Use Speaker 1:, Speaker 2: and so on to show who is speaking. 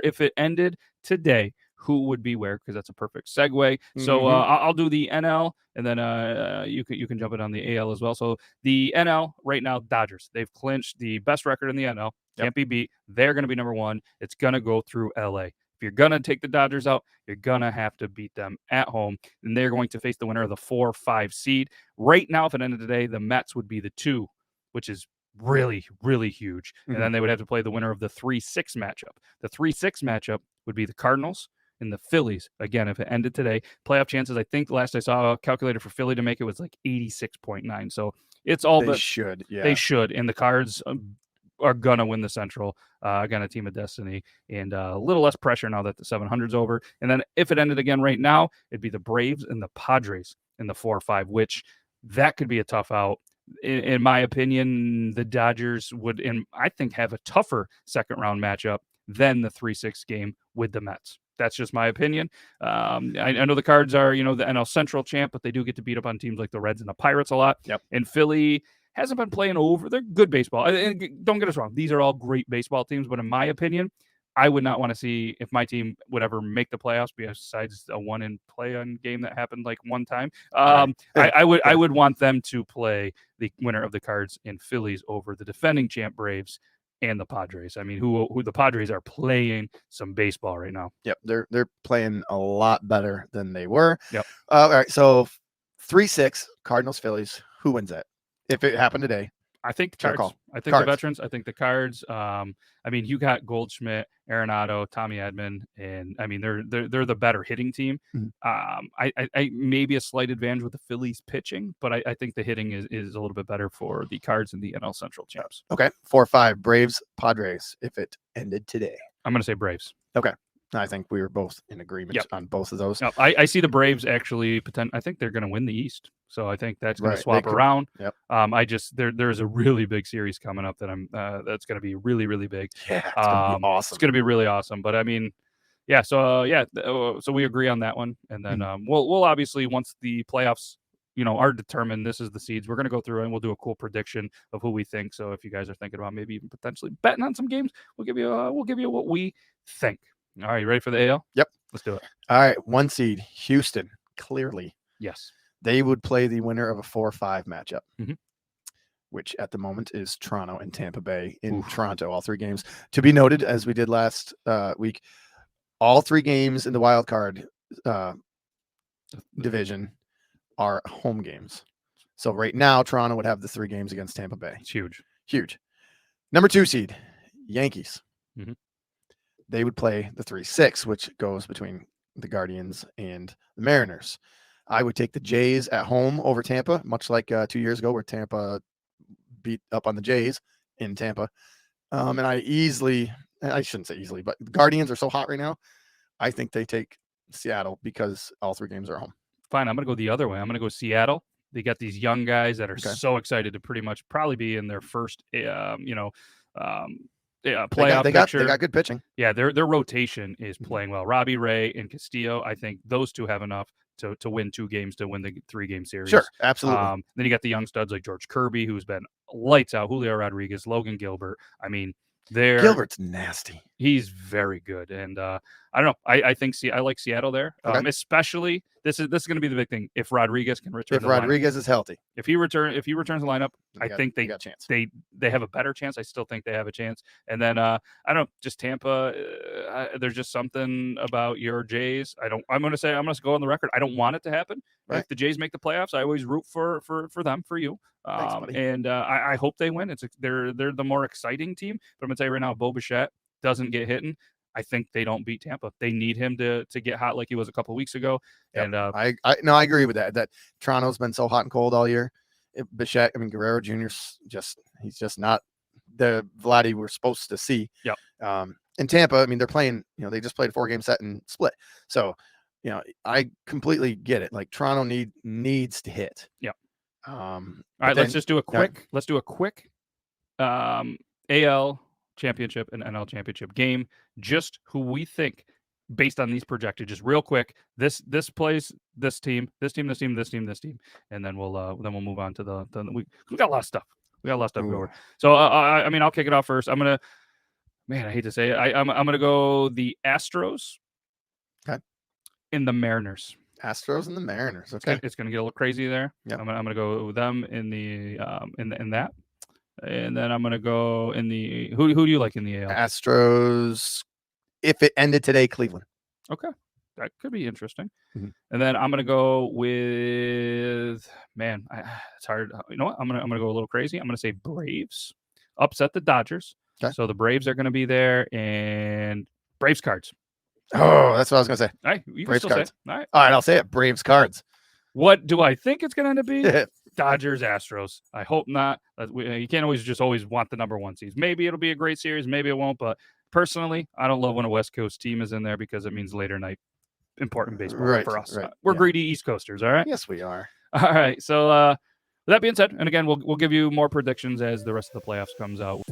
Speaker 1: if it ended today, who would be where? Because that's a perfect segue. So I'll do the NL, and then you can jump in on the AL as well. So the NL right now, Dodgers. They've clinched the best record in the NL. Can't be beat. They're going to be number one. It's going to go through LA. If you're going to take the Dodgers out, you're going to have to beat them at home, and they're going to face the winner of the 4-5 seed. Right now, if it ended today, the Mets would be the 2, which is really, really huge. And then they would have to play the winner of the 3-6 matchup. The 3-6 matchup would be the Cardinals and the Phillies. Again, if it ended today, playoff chances, I think last I saw a calculator for Philly to make it was like 86.9. So it's all
Speaker 2: they should.
Speaker 1: And the Cards are gonna win the Central. Again, a team of destiny, and a little less pressure now that the 700's over. And then if it ended again right now, it'd be the Braves and the Padres in the 4-5, which that could be a tough out. In my opinion, the Dodgers would, and I think, have a tougher second round matchup than the 3-6 game with the Mets. That's just my opinion. I know the Cards are, the NL Central champ, but they do get to beat up on teams like the Reds and the Pirates a lot.
Speaker 2: Yep.
Speaker 1: And Philly hasn't been playing over. They're good baseball. And don't get us wrong. These are all great baseball teams. But in my opinion, I would not want to see if my team would ever make the playoffs besides a one-in play-on game that happened like one time. I would want them to play the winner of the Cards and Phillies over the defending champ Braves and the Padres. I mean, who the Padres are playing some baseball right now.
Speaker 2: Yep, they're playing a lot better than they were.
Speaker 1: Yep.
Speaker 2: All right, so 3-6 Cardinals Phillies. Who wins that? If it happened today,
Speaker 1: I think the Cards. I think the veterans. I think the Cards. I mean, you got Goldschmidt, Arenado, Tommy Edman, and I mean they're the better hitting team. I maybe a slight advantage with the Phillies pitching, but I think the hitting is a little bit better for the Cards and the NL Central champs.
Speaker 2: Okay, 4-5 Braves Padres. If it ended today,
Speaker 1: I'm going to say Braves.
Speaker 2: Okay. I think we were both in agreement on both of those.
Speaker 1: No, I see the Braves actually I think they're going to win the East. So I think that's going to swap around.
Speaker 2: Yep.
Speaker 1: There's a really big series coming up that that's going to be really, really big.
Speaker 2: Yeah, it's going to be awesome.
Speaker 1: It's going to be really awesome. But I mean, yeah. So so we agree on that one, and then we'll obviously, once the playoffs are determined, this is the seeds. We're going to go through and we'll do a cool prediction of who we think. So if you guys are thinking about maybe even potentially betting on some games, we'll give you what we think. All right, you ready for the AL?
Speaker 2: Yep.
Speaker 1: Let's do it.
Speaker 2: All right, 1 seed, Houston, clearly.
Speaker 1: Yes.
Speaker 2: They would play the winner of a 4-5 matchup, which at the moment is Toronto and Tampa Bay in Toronto, all 3 games. To be noted, as we did last week, all 3 games in the wild card division are home games. So right now, Toronto would have the 3 games against Tampa Bay.
Speaker 1: It's huge.
Speaker 2: Huge. Number 2 seed, Yankees. They would play the 3-6, which goes between the Guardians and the Mariners. I would take the Jays at home over Tampa, much like 2 years ago where Tampa beat up on the Jays in Tampa. And I shouldn't say easily, but the Guardians are so hot right now. I think they take Seattle because all 3 games are home.
Speaker 1: Fine. I'm going to go the other way. I'm going to go Seattle. They got these young guys that are so excited to probably be in their first, playoff picture.
Speaker 2: They got good pitching.
Speaker 1: Yeah, their rotation is playing well. Robbie Ray and Castillo, I think those 2 have enough to win 2 games to win the 3-game series.
Speaker 2: Sure, absolutely.
Speaker 1: Then you got the young studs like George Kirby, who's been lights out. Julio Rodriguez, Logan Gilbert. I mean,
Speaker 2: Gilbert's nasty.
Speaker 1: He's very good, and I don't know. I think I like Seattle there, especially this is going to be the big thing. If Rodriguez can return,
Speaker 2: if Rodriguez is healthy,
Speaker 1: if he returns the lineup, I think they
Speaker 2: got a chance.
Speaker 1: They have a better chance. I still think they have a chance. And then I don't know, just Tampa. There's just something about your Jays. I'm going to go on the record. I don't want it to happen. Right. If the Jays make the playoffs, I always root for them, for you.
Speaker 2: Thanks,
Speaker 1: and I hope they win. They're the more exciting team. But I'm going to tell you right now, Bo Bichette doesn't get hitting, I think they don't beat Tampa. They need him to get hot like he was a couple of weeks ago.
Speaker 2: Yep.
Speaker 1: And
Speaker 2: I agree with that. That Toronto's been so hot and cold all year. Bichette, Guerrero Jr. he's just not the Vladdy we're supposed to see.
Speaker 1: Yep.
Speaker 2: In Tampa, they're playing. They just played a 4-game set and split. So, I completely get it. Like Toronto needs to hit.
Speaker 1: Yep. All right, let's do a quick AL championship and NL championship game. Just who we think based on these projected, just real quick. This plays this team, and then we'll move on to we got a lot of stuff. We got a lot of stuff going. So I'll kick it off first. Man, I hate to say it. I'm going to go the Astros.
Speaker 2: Okay.
Speaker 1: In the Mariners.
Speaker 2: Astros and the Mariners. Okay.
Speaker 1: It's going to get a little crazy there.
Speaker 2: Yep.
Speaker 1: I'm going to go with them in the in that. And then I'm going to go in the who do you like in the AL?
Speaker 2: Astros. If it ended today, Cleveland.
Speaker 1: Okay. That could be interesting.
Speaker 2: Mm-hmm.
Speaker 1: And then I'm going to go with it's hard. You know what? I'm going to go a little crazy. I'm going to say Braves upset the Dodgers.
Speaker 2: Okay.
Speaker 1: So the Braves are going to be there and Braves cards.
Speaker 2: Oh, that's what I was going to say.
Speaker 1: All right, you
Speaker 2: Braves
Speaker 1: can still
Speaker 2: cards.
Speaker 1: say it. All right.
Speaker 2: All right, I'll say it. Braves cards.
Speaker 1: What do I think it's going to end up being? Dodgers, Astros. I hope not. You can't always want the number one seeds. Maybe it'll be a great series. Maybe it won't. But personally, I don't love when a West Coast team is in there because it means later night important baseball for us.
Speaker 2: Right.
Speaker 1: We're greedy East Coasters. All right.
Speaker 2: Yes, we are.
Speaker 1: All right. So with that being said, and again, we'll give you more predictions as the rest of the playoffs comes out.